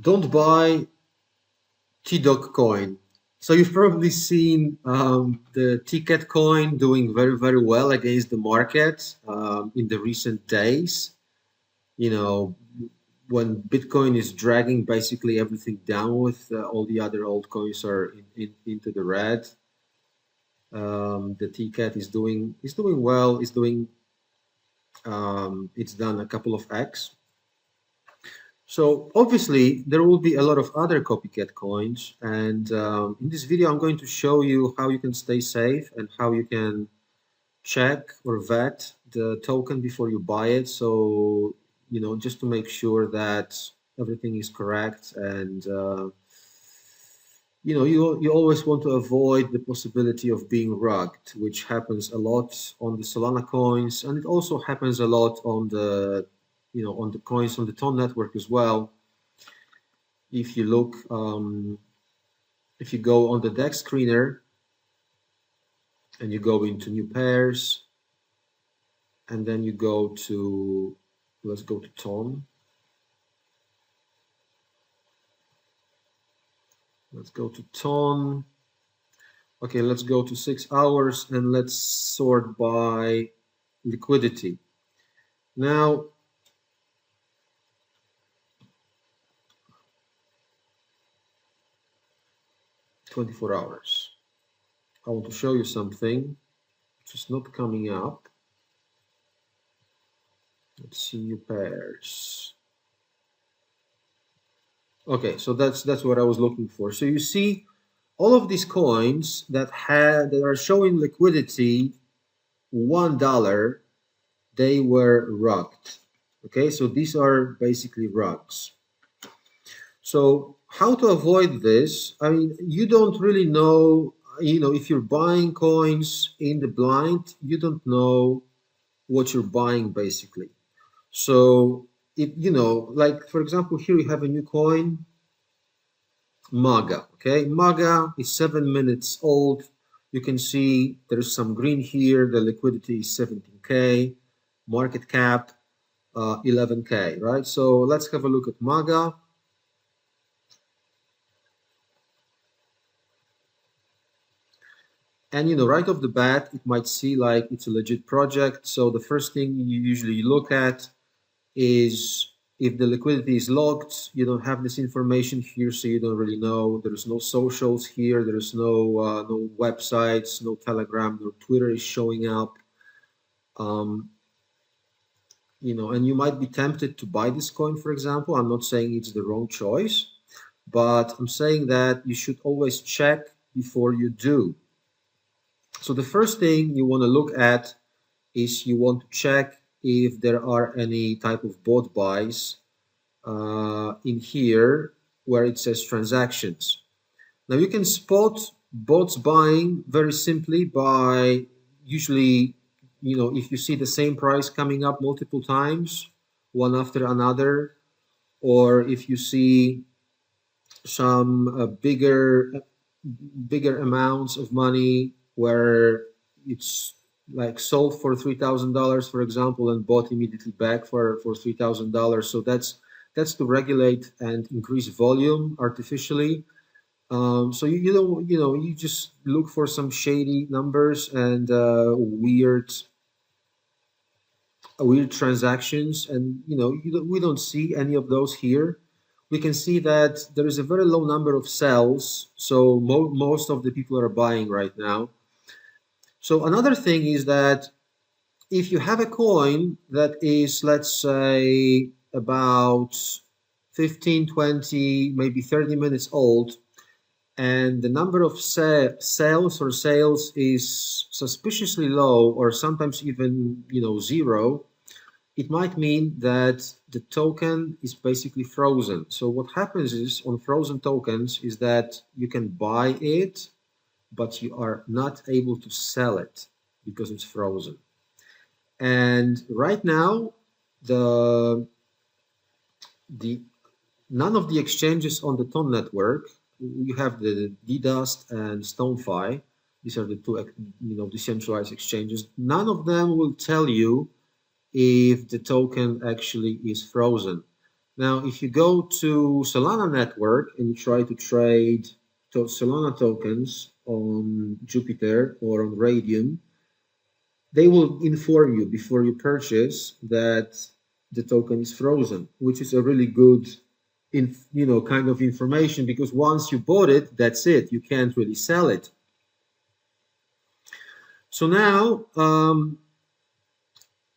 Don't buy TDOG coin. So you've probably seen the TCAT coin doing very, very well against the market in the recent days. You know, when Bitcoin is dragging basically everything down with all the other altcoins are into the red. The TCAT is doing well. It's done a couple of X. So obviously there will be a lot of other copycat coins, and in this video I'm going to show you how you can stay safe and how you can check or vet the token before you buy it. So just to make sure that everything is correct, and you always want to avoid the possibility of being rugged, which happens a lot on the Solana coins, and it also happens a lot on the on the coins on the Ton network as well. If you look, if you go on the DEX screener and you go into new pairs, and then you go to, let's go to Ton. Let's go to Ton. Okay, let's go to 6 hours and let's sort by liquidity. Now, "24 hours. I want to show you something which is not coming up. Let's see new pairs. Okay, so that's what I was looking for. So you see all of these coins that are showing liquidity $1, they were rugged. Okay, so these are basically rugs. So how to avoid this? I mean, you don't really know, if you're buying coins in the blind, you don't know what you're buying basically. So if like for example, here we have a new coin, MAGA. Okay, MAGA is 7 minutes old. You can see there's some green here. The liquidity is 17K, market cap 11K, right? So let's have a look at MAGA. And right off the bat, it might see like it's a legit project. So the first thing you usually look at is if the liquidity is locked. You don't have this information here, so you don't really know. There's no socials here. There's no websites, no Telegram, no Twitter is showing up. And you might be tempted to buy this coin, for example. I'm not saying it's the wrong choice, but I'm saying that you should always check before you do. So the first thing you want to look at is you want to check if there are any type of bot buys in here where it says transactions. Now you can spot bots buying very simply by usually, if you see the same price coming up multiple times, one after another, or if you see some bigger amounts of money where it's like sold for $3,000, for example, and bought immediately back for $3,000. So that's to regulate and increase volume artificially. So you don't, you just look for some shady numbers and weird transactions, and we don't see any of those here. We can see that there is a very low number of sells, so most of the people are buying right now. So another thing is that if you have a coin that is, let's say, about 15, 20, maybe 30 minutes old, and the number of sales is suspiciously low, or sometimes even zero, it might mean that the token is basically frozen. So what happens is on frozen tokens is that you can buy it, but you are not able to sell it because it's frozen. And right now, the none of the exchanges on the Ton network, you have the DDoS and StoneFi. These are the two decentralized exchanges. None of them will tell you if the token actually is frozen. Now, if you go to Solana network and you try to trade Solana tokens on Jupiter or on Radium, they will inform you before you purchase that the token is frozen, which is a really good kind of information, because once you bought it, that's it. You can't really sell it. So now,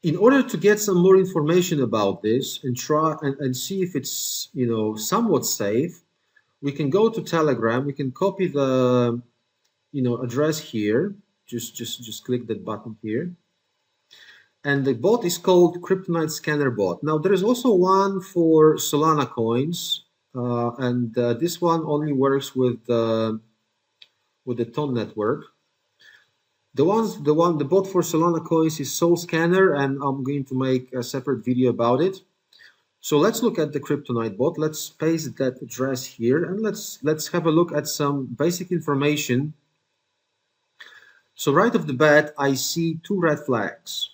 in order to get some more information about this and try and see if it's somewhat safe, we can go to Telegram. We can copy the address here. Just click that button here. And the bot is called Kryptonite Scanner Bot. Now, there is also one for Solana coins, and this one only works with the Ton network. The bot for Solana coins is Soul Scanner, and I'm going to make a separate video about it. So let's look at the Kryptonite bot. Let's paste that address here, and let's have a look at some basic information. So right off the bat, I see two red flags.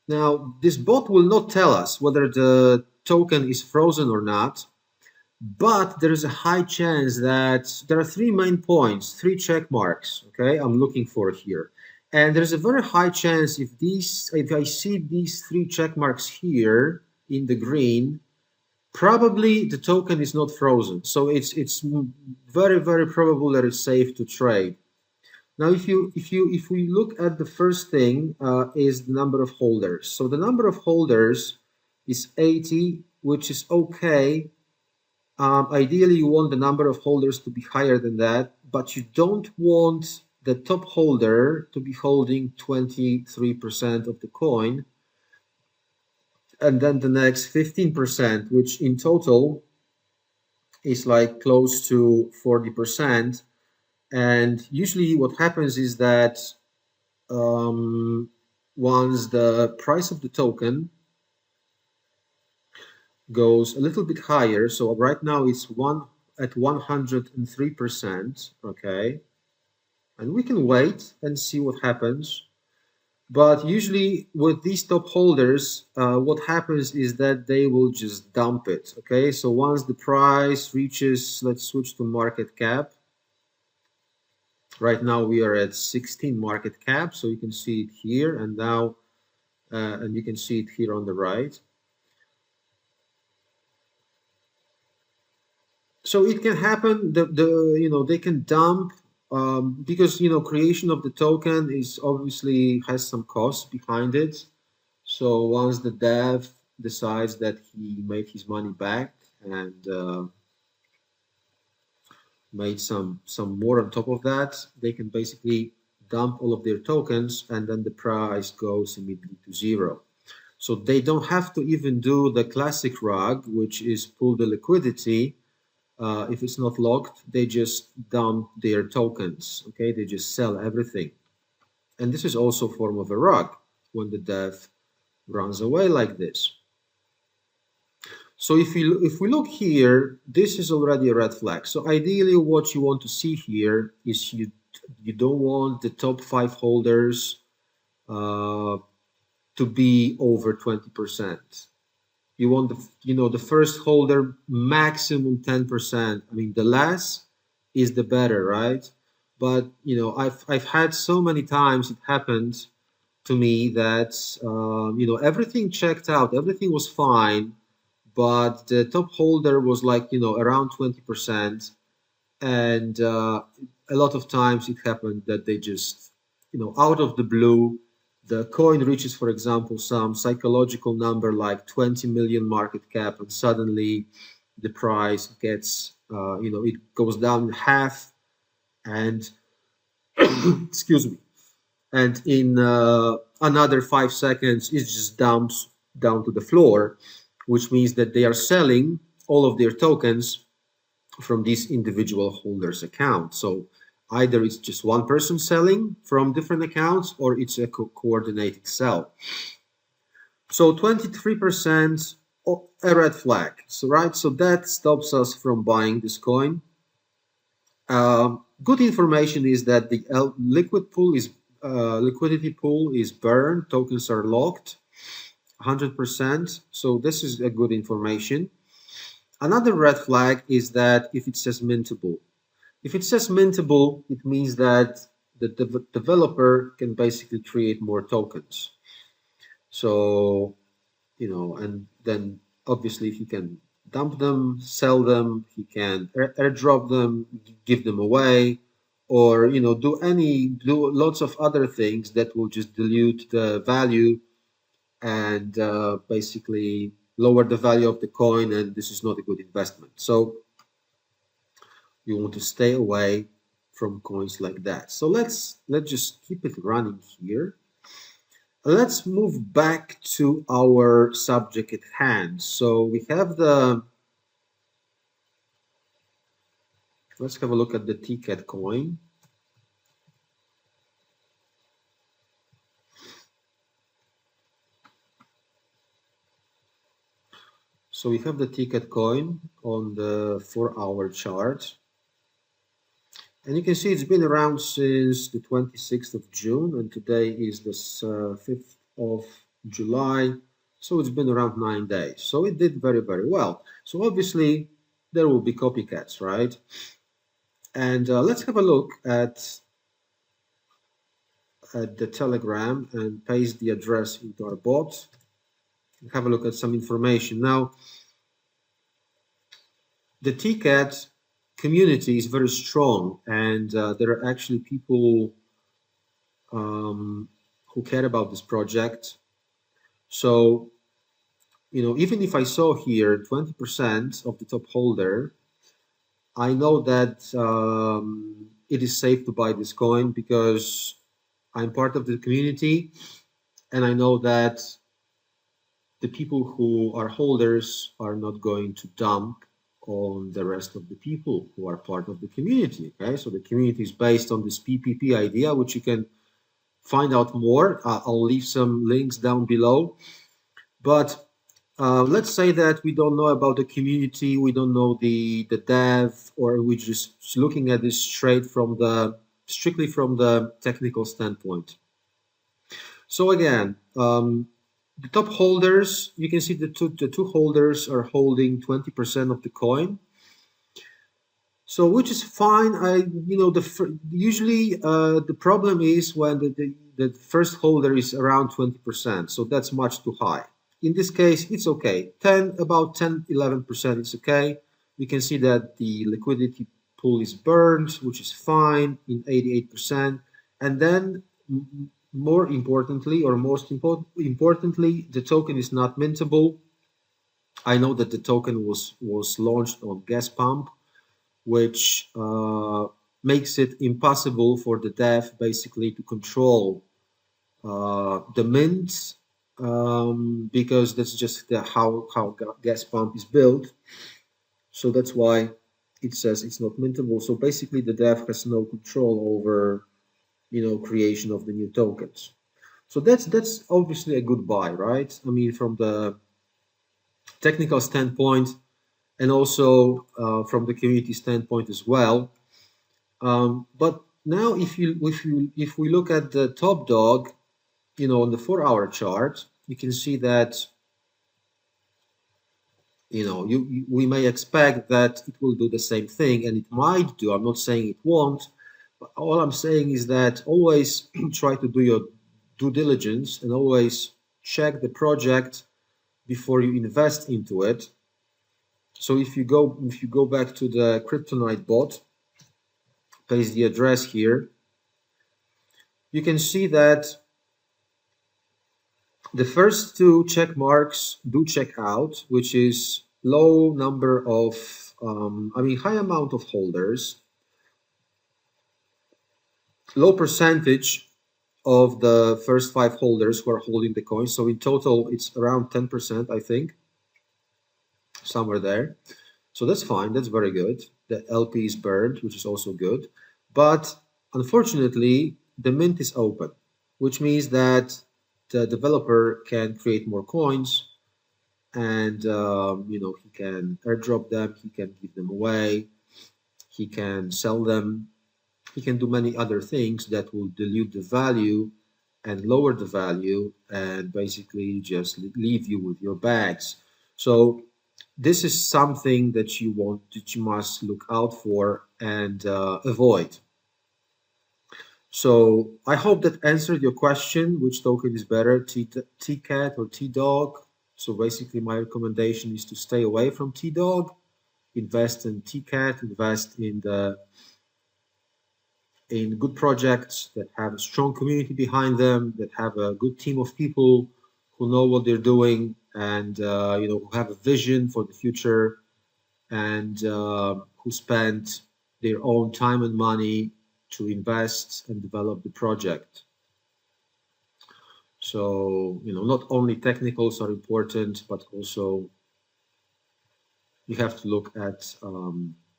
Now, this bot will not tell us whether the token is frozen or not, but there is a high chance that there are three main points, three check marks, okay, I'm looking for here. And there's a very high chance if I see these three check marks here in the green, probably the token is not frozen. So it's very, very probable that it's safe to trade. Now, if we look at the first thing, is the number of holders. So the number of holders is 80, which is okay. Ideally, you want the number of holders to be higher than that, but you don't want the top holder to be holding 23% of the coin, and then the next 15%, which in total is like close to 40%. And usually what happens is that once the price of the token goes a little bit higher, so right now it's at 103%, okay, and we can wait and see what happens. But usually with these top holders, what happens is that they will just dump it, okay? So once the price reaches, let's switch to market cap. Right now we are at 16 market cap, so you can see it here, and now, and you can see it here on the right. So it can happen. They can dump because creation of the token is obviously has some costs behind it. So once the dev decides that he made his money back and made some more on top of that, they can basically dump all of their tokens, and then the price goes immediately to zero. So they don't have to even do the classic rug, which is pull the liquidity. If it's not locked, they just dump their tokens, okay? They just sell everything. And this is also a form of a rug when the dev runs away like this. So if we look here, this is already a red flag. So ideally what you want to see here is you don't want the top 5 holders to be over 20%. You want the first holder maximum 10%. I mean, the less is the better, right? But I've had so many times it happened to me that everything checked out, everything was fine, but the top holder was like around 20%, and a lot of times it happened that they just out of the blue, the coin reaches, for example, some psychological number like 20 million market cap, and suddenly the price gets, it goes down in half, and excuse me, and in another 5 seconds, it just dumps down to the floor, which means that they are selling all of their tokens from these individual holders' accounts. So either it's just one person selling from different accounts, or it's a coordinated sell. So 23%, a red flag. So so that stops us from buying this coin. Good information is that the liquidity pool is burned. Tokens are locked 100%. So this is a good information. Another red flag is that if it says mintable. If it says mintable, it means that the developer can basically create more tokens. So, and then obviously he can dump them, sell them, he can airdrop them, give them away, or do lots of other things that will just dilute the value and basically lower the value of the coin, and this is not a good investment. So you want to stay away from coins like that. So let's just keep it running here. Let's move back to our subject at hand. So we have let's have a look at the TCAT coin. So we have the TCAT coin on the 4-hour chart. And you can see it's been around since the 26th of June, and today is the 5th of July. So it's been around 9 days. So it did very, very well. So obviously there will be copycats, right? And let's have a look at the Telegram and paste the address into our bot. Have a look at some information. Now, the TCAT community is very strong, and there are actually people who care about this project. So, even if I saw here 20% of the top holder, I know that it is safe to buy this coin because I'm part of the community, and I know that the people who are holders are not going to dump on the rest of the people who are part of the community. Okay, so the community is based on this PPP idea, which you can find out more. I'll leave some links down below. But let's say that we don't know about the community, we don't know the dev, or we're just looking at this strictly from the technical standpoint. So again, the top holders, you can see the two holders are holding 20% of the coin. So which is fine. Usually the problem is when the first holder is around 20%. So that's much too high. In this case, it's okay. About 10, 11% is okay. We can see that the liquidity pool is burned, which is fine in 88%. And then more importantly, or most importantly, the token is not mintable. I know that the token was launched on gas pump, which makes it impossible for the dev basically to control the mint, because that's just how gas pump is built. So that's why it says it's not mintable. So basically the dev has no control over creation of the new tokens. So that's obviously a good buy, right? I mean, from the technical standpoint, and also from the community standpoint as well. But now, if we look at the top dog, on the 4-hour chart, you can see that we may expect that it will do the same thing, and it might do. I'm not saying it won't, but all I'm saying is that always try to do your due diligence and always check the project before you invest into it. So if you go back to the Kryptonite bot, paste the address here, you can see that the first two check marks do check out, which is low number of, high amount of holders, low percentage of the first 5 holders who are holding the coin. So in total, it's around 10%, I think, somewhere there. So that's fine. That's very good. The LP is burned, which is also good. But unfortunately, the mint is open, which means that the developer can create more coins, and he can airdrop them, he can give them away, he can sell them, he can do many other things that will dilute the value and lower the value and basically just leave you with your bags. So this is something that you must look out for and avoid. So I hope that answered your question, which token is better, TCAT or TDOG. So basically my recommendation is to stay away from TDOG, invest in TCAT, invest in good projects that have a strong community behind them, that have a good team of people who know what they're doing and who have a vision for the future and who spend their own time and money to invest and develop the project. So, not only technicals are important, but also you have to look at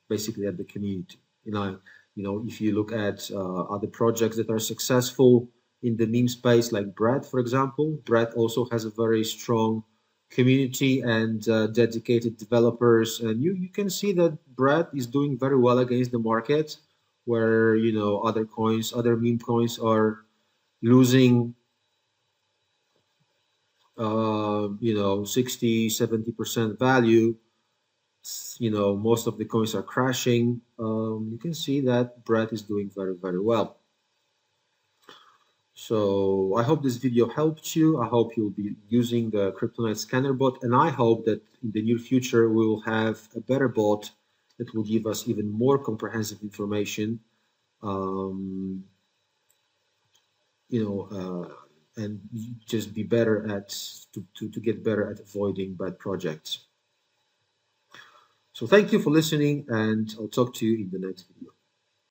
basically at the community. If you look at other projects that are successful in the meme space, like Brad, for example, Brad also has a very strong community and dedicated developers, and you can see that Brad is doing very well against the market, where other meme coins are losing 60, 70% value. Most of the coins are crashing. You can see that Brett is doing very, very well. So I hope this video helped you. I hope you'll be using the Kryptonite scanner bot, and I hope that in the near future we will have a better bot that will give us even more comprehensive information. Um, and just be better at to get better at avoiding bad projects. So thank you for listening, and I'll talk to you in the next video.